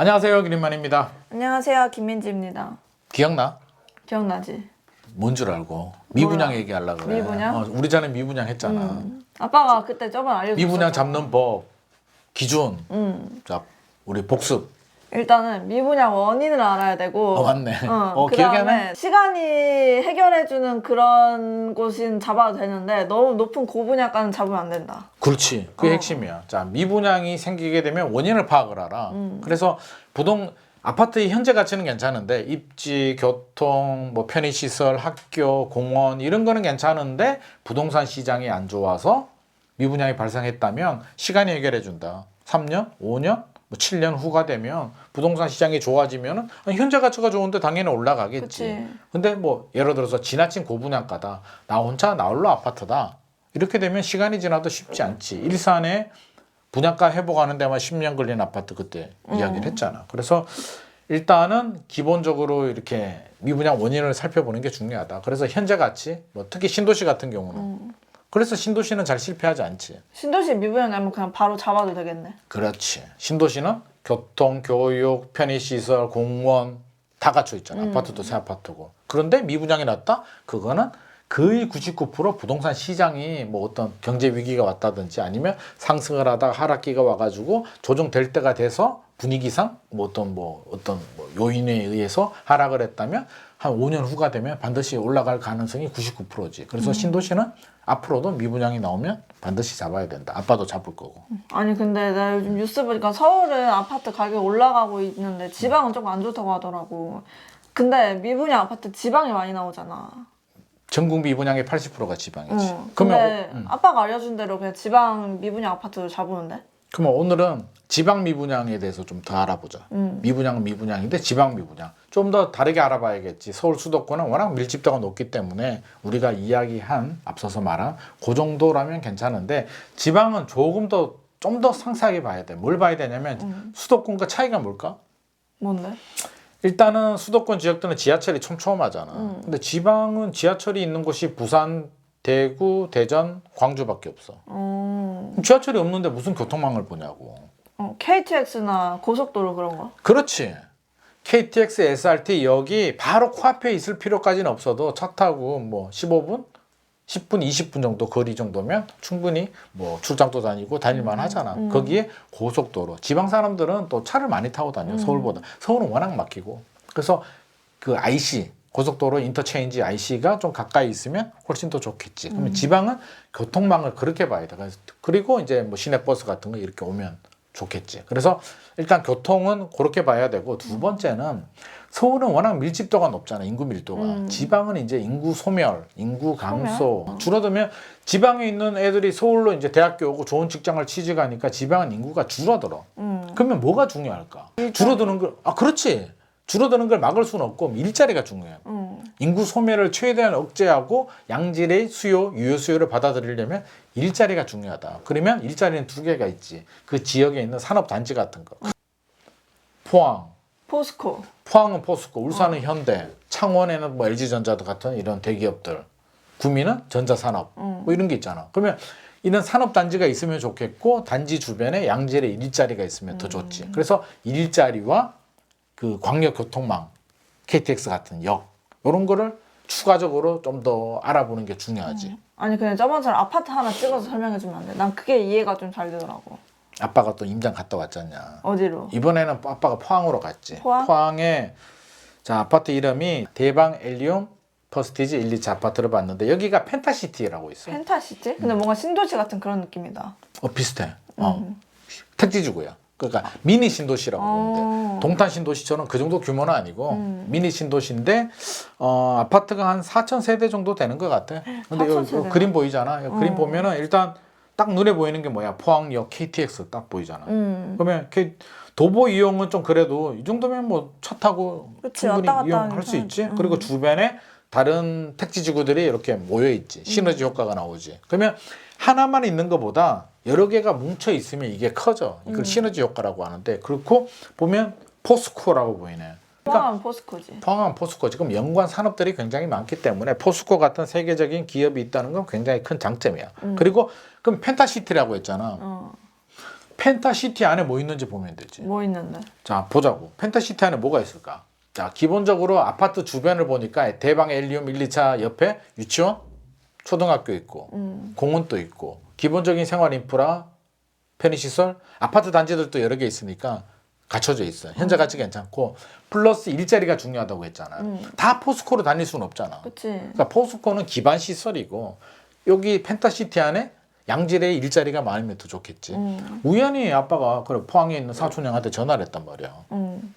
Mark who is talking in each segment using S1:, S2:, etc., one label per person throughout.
S1: 안녕하세요, 기린만입니다.
S2: 안녕하세요, 김민지입니다.
S1: 기억나?
S2: 기억나지?
S1: 뭔 줄 알고 미분양
S2: 몰라.
S1: 얘기하려고 그래.
S2: 미분양?
S1: 우리 전에 미분양 했잖아.
S2: 아빠가 그때 저번에 알려줬었잖아.
S1: 미분양 잡는 법, 기준. 자, 우리 복습.
S2: 일단은 미분양 원인을 알아야 되고.
S1: 맞네.
S2: 그다음에
S1: 기억나네?
S2: 시간이 해결해주는 그런 곳은 잡아도 되는데 너무 높은 고분양가는 잡으면 안 된다.
S1: 그렇지. 그게 핵심이야. 자, 미분양이 생기게 되면 원인을 파악을 하라. 그래서 아파트의 현재 가치는 괜찮은데 입지, 교통, 뭐 편의시설, 학교, 공원 이런 거는 괜찮은데 부동산 시장이 안 좋아서 미분양이 발생했다면 시간이 해결해 준다. 3년, 5년, 뭐 7년 후가 되면 부동산 시장이 좋아지면 현재 가치가 좋은데 당연히 올라가겠지.
S2: 그치.
S1: 근데 뭐 예를 들어서 지나친 고분양가다. 나 혼자 나 홀로 아파트다. 이렇게 되면 시간이 지나도 쉽지 않지. 일산에 분양가 회복하는 데만 10년 걸린 아파트 그때 이야기를 했잖아. 그래서 일단은 기본적으로 이렇게 미분양 원인을 살펴보는 게 중요하다. 그래서 현재 가치, 뭐 특히 신도시 같은 경우는 그래서 신도시는 잘 실패하지 않지.
S2: 신도시 미분양 나면 그냥 바로 잡아도 되겠네.
S1: 그렇지. 신도시는 교통, 교육, 편의시설, 공원 다 갖춰 있잖아. 아파트도 새 아파트고. 그런데 미분양이 났다? 그거는 거의 99% 부동산 시장이 뭐 어떤 경제 위기가 왔다든지 아니면 상승을 하다가 하락기가 와가지고 조정될 때가 돼서 분위기상 어떤 요인에 의해서 하락을 했다면 한 5년 후가 되면 반드시 올라갈 가능성이 99%지. 그래서 신도시는 앞으로도 미분양이 나오면 반드시 잡아야 된다. 아빠도 잡을 거고.
S2: 아니 근데 나 요즘 뉴스 보니까 서울은 아파트 가격 올라가고 있는데 지방은 조금 안 좋다고 하더라고. 근데 미분양 아파트 지방에 많이 나오잖아.
S1: 전국 미분양의 80%가 지방이지.
S2: 근데 아빠가 알려준 대로 그냥 지방 미분양 아파트를 잡으는데?
S1: 그러면 오늘은 지방 미분양에 대해서 좀 더 알아보자. 미분양은 미분양인데 지방 미분양. 좀 더 다르게 알아봐야겠지. 서울 수도권은 워낙 밀집도가 높기 때문에 우리가 앞서서 말한 그 정도라면 괜찮은데 지방은 조금 더 좀 더 상세하게 봐야 돼. 뭘 봐야 되냐면 수도권과 차이가 뭘까?
S2: 뭔데?
S1: 일단은 수도권 지역들은 지하철이 촘촘하잖아. 근데 지방은 지하철이 있는 곳이 부산, 대구, 대전, 광주밖에 없어. 지하철이 없는데 무슨 교통망을 보냐고.
S2: KTX나 고속도로 그런 거?
S1: 그렇지. KTX, SRT 여기 바로 코앞에 있을 필요까지는 없어도 차 타고 뭐 15분? 10분, 20분 정도 거리 정도면 충분히 뭐 출장도 다니고 다닐만 하잖아. 거기에 고속도로. 지방 사람들은 또 차를 많이 타고 다녀. 서울보다. 서울은 워낙 막히고. 그래서 그 IC, 고속도로 인터체인지 IC가 좀 가까이 있으면 훨씬 더 좋겠지. 그러면 지방은 교통망을 그렇게 봐야 돼. 그리고 이제 뭐 시내버스 같은 거 이렇게 오면 좋겠지. 그래서 일단 교통은 그렇게 봐야 되고 두 번째는 서울은 워낙 밀집도가 높잖아. 인구 밀도가. 지방은 이제 인구 소멸, 인구 감소. 줄어들면 지방에 있는 애들이 서울로 이제 대학교 오고 좋은 직장을 취직하니까 지방은 인구가 줄어들어. 그러면 뭐가 중요할까? 줄어드는 걸, 그렇지. 줄어드는 걸 막을 수는 없고 일자리가 중요해요. 인구 소멸을 최대한 억제하고 양질의 수요, 유효 수요를 받아들이려면 일자리가 중요하다. 그러면 일자리는 두 개가 있지. 그 지역에 있는 산업단지 같은 거. 포항.
S2: 포스코.
S1: 포항은 포스코, 울산은 현대, 창원에는 뭐 LG전자 같은 이런 대기업들, 구미는 전자산업, 뭐 이런 게 있잖아. 그러면 이런 산업단지가 있으면 좋겠고 단지 주변에 양질의 일자리가 있으면 더 좋지. 그래서 일자리와 그 광역교통망, KTX 같은 역 이런 거를 추가적으로 좀 더 알아보는 게 중요하지.
S2: 아니 그냥 저번처럼 아파트 하나 찍어서 설명해 주면 안 돼? 난 그게 이해가 좀 잘 되더라고.
S1: 아빠가 또 임장 갔다 왔잖냐.
S2: 어디로?
S1: 이번에는 아빠가 포항으로 갔지.
S2: 포항?
S1: 포항에 자 아파트 이름이 대방 엘리움 퍼스티지 1, 2차 아파트를 봤는데 여기가 펜타시티라고 있어.
S2: 펜타시티? 근데 뭔가 신도시 같은 그런 느낌이다.
S1: 비슷해. 택지주고요. 그러니까 미니 신도시라고 보는데 동탄 신도시처럼 그 정도 규모는 아니고 미니 신도시인데 아파트가 한 4,000세대 정도 되는 것 같아. 근데 여기 그림 보이잖아. 그림 보면은 일단 딱 눈에 보이는 게 뭐야? 포항역 KTX 딱 보이잖아. 그러면 도보 이용은 좀 그래도 이 정도면 뭐 차 타고
S2: 그치,
S1: 충분히
S2: 왔다 갔다
S1: 이용할 수 있지. 그리고 주변에 다른 택지지구들이 이렇게 모여 있지. 시너지 효과가 나오지. 그러면 하나만 있는 것보다 여러 개가 뭉쳐 있으면 이게 커져. 이걸 시너지 효과라고 하는데 그렇고 보면 포스코라고 보이네.
S2: 포항은 포스코지.
S1: 포항은 포스코지. 그럼 연관 산업들이 굉장히 많기 때문에 포스코 같은 세계적인 기업이 있다는 건 굉장히 큰 장점이야. 그리고 그럼 펜타시티라고 했잖아. 펜타시티 안에 뭐 있는지 보면 되지.
S2: 뭐 있는데?
S1: 자, 보자고. 펜타시티 안에 뭐가 있을까? 자, 기본적으로 아파트 주변을 보니까 대방 엘리움 1, 2차 옆에 유치원, 초등학교 있고 공원도 있고 기본적인 생활 인프라, 편의시설, 아파트 단지들도 여러 개 있으니까 갖춰져 있어요. 현재 가치 괜찮고 플러스 일자리가 중요하다고 했잖아. 다 포스코로 다닐 수는 없잖아.
S2: 그치.
S1: 그러니까 포스코는 기반 시설이고 여기 펜타시티 안에 양질의 일자리가 많으면 더 좋겠지. 우연히 아빠가 그래 포항에 있는 사촌 형한테 전화를 했단 말이야.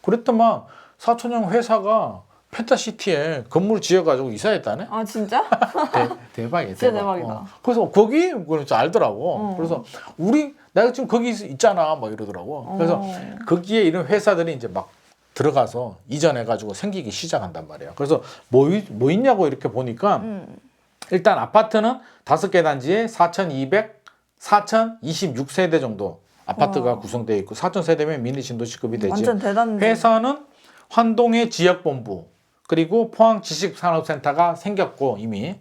S1: 그랬더만 사촌 형 회사가 펜타시티에 건물 지어가지고 이사했다네.
S2: 아 진짜?
S1: 대박이야.
S2: 진짜 대박이다.
S1: 그래서 거기 그래서 알더라고. 그래서 내가 지금 거기 있잖아, 막 이러더라고. 그래서 거기에 이런 회사들이 이제 막 들어가서 이전해가지고 생기기 시작한단 말이야. 그래서 뭐 있냐고 이렇게 보니까 일단 아파트는 5개 단지에 4,26세대 정도 아파트가 구성되어 있고 4,000세대면 미니 신도시급이 되지.
S2: 완전 대단지.
S1: 회사는 환동의 지역본부 그리고 포항 지식산업센터가 생겼고 이미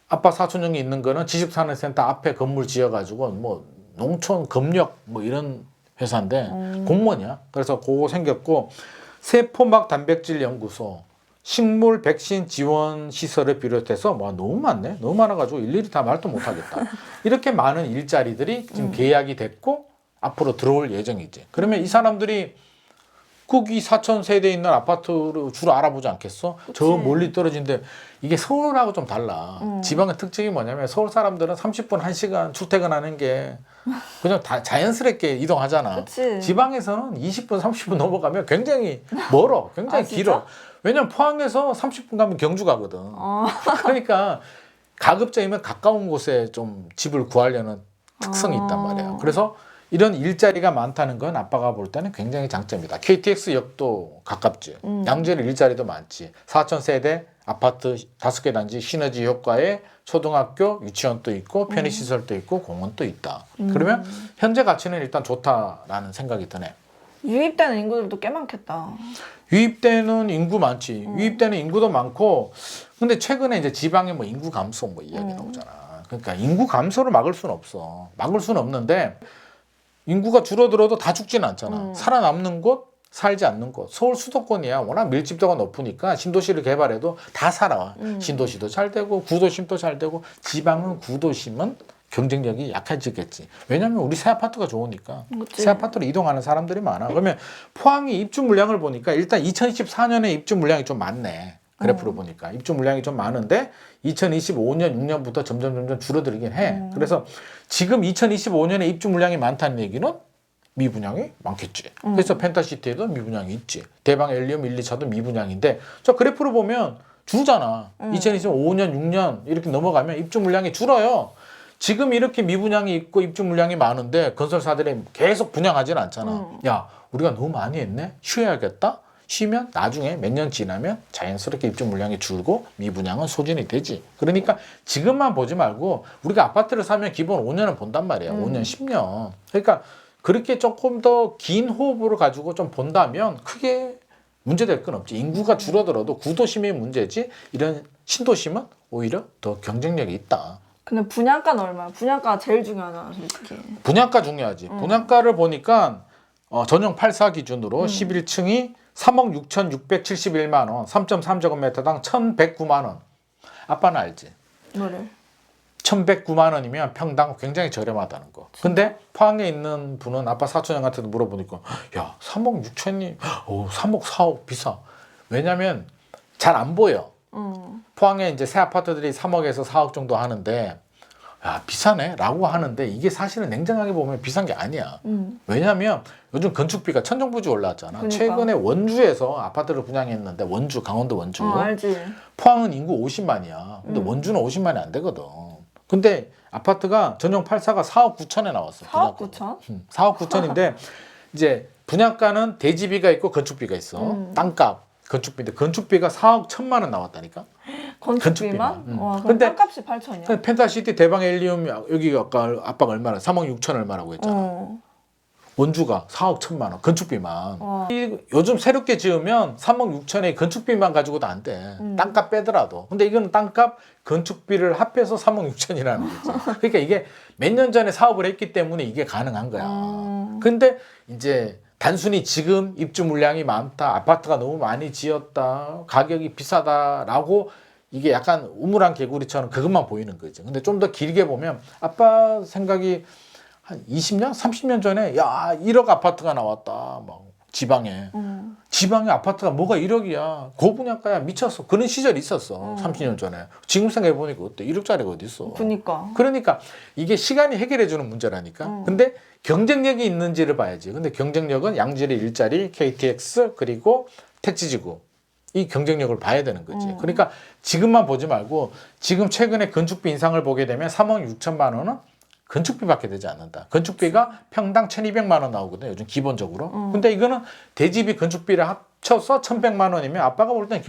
S1: 아빠 사촌형이 있는 거는 지식산업센터 앞에 건물 지어가지고 뭐 농촌 검역 뭐 이런 회사인데 공무원이야. 그래서 그거 생겼고 세포막 단백질 연구소, 식물 백신 지원 시설을 비롯해서 뭐 너무 많네. 너무 많아가지고 일일이 다 말도 못하겠다. 이렇게 많은 일자리들이 지금 계약이 됐고 앞으로 들어올 예정이지. 그러면 이 사람들이 거기 4,000세대 있는 아파트를 주로 알아보지 않겠어?
S2: 그치.
S1: 저 멀리 떨어진데 이게 서울하고 좀 달라. 지방의 특징이 뭐냐면 서울 사람들은 30분, 1시간 출퇴근하는 게 그냥 다 자연스럽게 이동하잖아.
S2: 그치.
S1: 지방에서는 20분, 30분 넘어가면 굉장히 멀어. 굉장히
S2: 아, 진짜?
S1: 길어. 왜냐면 포항에서 30분 가면 경주 가거든. 그러니까 가급적이면 가까운 곳에 좀 집을 구하려는 특성이 있단 말이야. 그래서 이런 일자리가 많다는 건 아빠가 볼 때는 굉장히 장점이다. KTX역도 가깝지. 양재는 일자리도 많지. 4,000세대 아파트 5개 단지 시너지 효과에 초등학교, 유치원도 있고 편의시설도 있고 공원도 있다. 그러면 현재 가치는 일단 좋다라는 생각이 드네.
S2: 유입되는 인구들도 꽤 많겠다.
S1: 유입되는 인구 많지. 유입되는 인구도 많고 근데 최근에 이제 지방에 뭐 인구 감소 뭐 이야기 나오잖아. 그러니까 인구 감소를 막을 수는 없어. 막을 수는 없는데 인구가 줄어들어도 다 죽지는 않잖아. 살아남는 곳, 살지 않는 곳. 서울 수도권이야. 워낙 밀집도가 높으니까 신도시를 개발해도 다 살아. 신도시도 잘 되고 구도심도 잘 되고 지방은 구도심은 경쟁력이 약해지겠지. 왜냐하면 우리 새 아파트가 좋으니까.
S2: 그치.
S1: 새 아파트로 이동하는 사람들이 많아. 그러면 포항이 입주 물량을 보니까 일단 2024년에 입주 물량이 좀 많네. 그래프로 보니까 입주 물량이 좀 많은데 2025년 6년부터 점점 줄어들긴 해. 그래서 지금 2025년에 입주 물량이 많다는 얘기는 미분양이 많겠지. 그래서 펜타시티에도 미분양이 있지. 대방 엘리움 1, 2차도 미분양인데 저 그래프로 보면 줄잖아. 2025년 6년 이렇게 넘어가면 입주 물량이 줄어요. 지금 이렇게 미분양이 있고 입주 물량이 많은데 건설사들이 계속 분양하지는 않잖아. 야, 우리가 너무 많이 했네. 쉬어야겠다. 쉬면 나중에 몇 년 지나면 자연스럽게 입주 물량이 줄고 미분양은 소진이 되지. 그러니까 지금만 보지 말고 우리가 아파트를 사면 기본 5년은 본단 말이야. 5년, 10년. 그러니까 그렇게 조금 더 긴 호흡으로 가지고 좀 본다면 크게 문제될 건 없지. 인구가 줄어들어도 구도심이 문제지 이런 신도심은 오히려 더 경쟁력이 있다.
S2: 근데 분양가는 얼마야? 분양가가 제일 중요하잖아, 솔직히.
S1: 분양가 중요하지. 분양가를 보니까 전용 84 기준으로 11층이 3억 6,671만 원, 3.3제곱미터당 1,109만 원. 아빠는 알지?
S2: 뭐를?
S1: 1,109만 원이면 평당 굉장히 저렴하다는 거. 근데 포항에 있는 분은 아빠 사촌형한테도 물어보니까 야, 3억 6천이 3억 4억 비싸. 왜냐면 잘 안 보여. 포항에 이제 새 아파트들이 3억에서 4억 정도 하는데 야, 비싸네 라고 하는데 이게 사실은 냉정하게 보면 비싼 게 아니야. 왜냐면 요즘 건축비가 천정부지 올라왔잖아.
S2: 그러니까.
S1: 최근에 원주에서 아파트를 분양했는데 원주, 강원도 원주.
S2: 알지.
S1: 포항은 인구 50만이야. 근데 원주는 50만이 안 되거든. 근데 아파트가 전용 84가 4억 9천에 나왔어.
S2: 4억 9천?
S1: 4억 9천인데 이제 분양가는 대지비가 있고 건축비가 있어. 땅값, 건축비인데 건축비가 4억 1천만 원 나왔다니까.
S2: 건축비만? 와, 그럼
S1: 근데
S2: 땅값이 8천이야?
S1: 펜타시티 대방 엘리움 여기 아까 아빠가 얼마나 3억 6천 얼마라고 했잖아. 원주가 4억 1천만 원 건축비만.
S2: 와.
S1: 요즘 새롭게 지으면 3억 6천에 건축비만 가지고도 안 돼. 땅값 빼더라도. 근데 이건 땅값 건축비를 합해서 3억 6천이라는 거지. 그러니까 이게 몇 년 전에 사업을 했기 때문에 이게 가능한 거야. 근데 이제 단순히 지금 입주 물량이 많다, 아파트가 너무 많이 지었다, 가격이 비싸다라고 이게 약간 우물안 개구리처럼 그것만 보이는 거지. 근데 좀 더 길게 보면 아빠 생각이 한 20년, 30년 전에 야 1억 아파트가 나왔다. 막 지방에. 지방에 아파트가 뭐가 1억이야. 고분양가야 미쳤어. 그런 시절이 있었어. 30년 전에. 지금 생각해보니까 어때? 1억짜리가 어디 있어. 그러니까 이게 시간이 해결해주는 문제라니까. 근데 경쟁력이 있는지를 봐야지. 근데 경쟁력은 양질의 일자리, KTX 그리고 택지지구. 이 경쟁력을 봐야 되는 거지. 그러니까 지금만 보지 말고 지금 최근에 건축비 인상을 보게 되면 3억 6천만 원은 건축비밖에 되지 않는다. 건축비가 평당 1,200만 원 나오거든요. 요즘 기본적으로. 근데 이거는 대지비 건축비를 합쳐서 1,100만 원이면 아빠가 볼 때는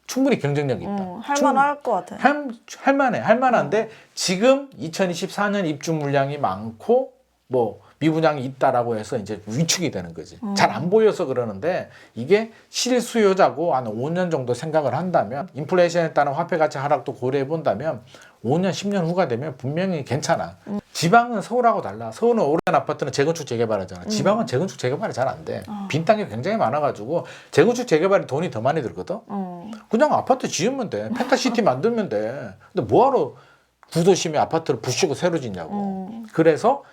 S1: 충분히 경쟁력이 있다.
S2: 할만할 것 같아.
S1: 할만한데 지금 2024년 입주 물량이 많고 뭐 미분양이 있다라고 해서 이제 위축이 되는 거지. 잘 안 보여서 그러는데 이게 실수요자고 한 5년 정도 생각을 한다면 인플레이션에 따른 화폐 가치 하락도 고려해 본다면 5년, 10년 후가 되면 분명히 괜찮아. 지방은 서울하고 달라. 서울은 오래된 아파트는 재건축 재개발하잖아. 지방은 재건축 재개발이 잘 안 돼. 빈 땅이 굉장히 많아가지고 재건축 재개발에 돈이 더 많이 들거든. 그냥 아파트 지으면 돼. 펜타시티 만들면 돼. 근데 뭐하러 구도심에 아파트를 부시고 새로 짓냐고. 그래서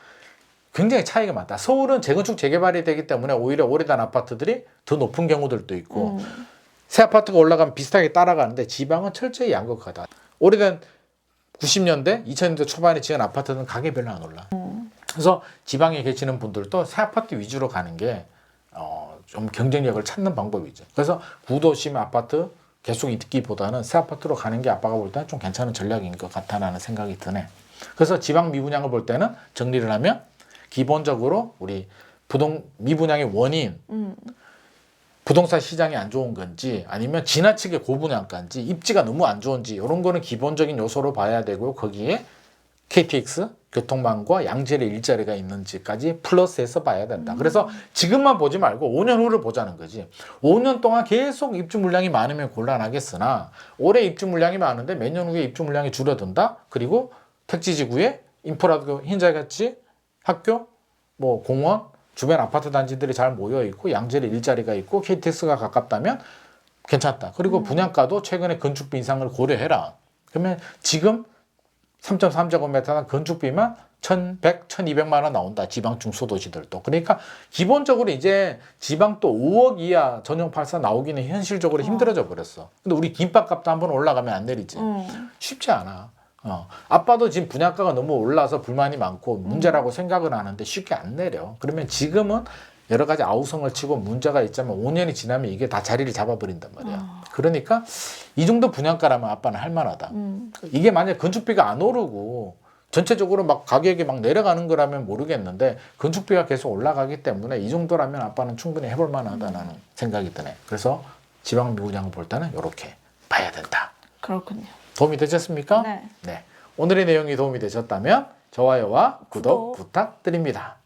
S1: 굉장히 차이가 많다. 서울은 재건축 재개발이 되기 때문에 오히려 오래된 아파트들이 더 높은 경우들도 있고 새 아파트가 올라가면 비슷하게 따라가는데 지방은 철저히 양극화다. 오래된 90년대, 2000년대 초반에 지은 아파트는 가격이 별로 안 올라. 그래서 지방에 계시는 분들도 새 아파트 위주로 가는 게 좀 경쟁력을 찾는 방법이죠. 그래서 구도심 아파트 계속 있기보다는 새 아파트로 가는 게 아빠가 볼 때는 좀 괜찮은 전략인 것 같다는 생각이 드네. 그래서 지방 미분양을 볼 때는 정리를 하면 기본적으로 우리 미분양의 원인, 부동산 시장이 안 좋은 건지 아니면 지나치게 고분양가인지 입지가 너무 안 좋은지 이런 거는 기본적인 요소로 봐야 되고 거기에 KTX, 교통망과 양질의 일자리가 있는지까지 플러스해서 봐야 된다. 그래서 지금만 보지 말고 5년 후를 보자는 거지. 5년 동안 계속 입주 물량이 많으면 곤란하겠으나 올해 입주 물량이 많은데 몇 년 후에 입주 물량이 줄어든다. 그리고 택지지구에 인프라도 흰자같이 학교, 뭐 공원, 주변 아파트 단지들이 잘 모여 있고 양질의 일자리가 있고 KTX가 가깝다면 괜찮다. 그리고 분양가도 최근에 건축비 인상을 고려해라. 그러면 지금 3.3제곱미터 건축비만 1,100, 1,200만 원 나온다. 지방 중소도시들도. 그러니까 기본적으로 이제 지방 또 5억 이하 전용 84 나오기는 현실적으로 힘들어져 버렸어. 근데 우리 김밥값도 한번 올라가면 안 내리지. 쉽지 않아. 아빠도 지금 분양가가 너무 올라서 불만이 많고 문제라고 생각은 하는데 쉽게 안 내려. 그러면 지금은 여러 가지 아우성을 치고 문제가 있자면 5년이 지나면 이게 다 자리를 잡아버린단 말이야. 그러니까 이 정도 분양가라면 아빠는 할 만하다. 이게 만약 건축비가 안 오르고 전체적으로 막 가격이 막 내려가는 거라면 모르겠는데 건축비가 계속 올라가기 때문에 이 정도라면 아빠는 충분히 해볼 만하다는 생각이 드네. 그래서 지방 미분양을 볼 때는 이렇게 봐야 된다.
S2: 그렇군요.
S1: 도움이 되셨습니까?
S2: 네.
S1: 오늘의 내용이 도움이 되셨다면 좋아요와 구독 부탁드립니다.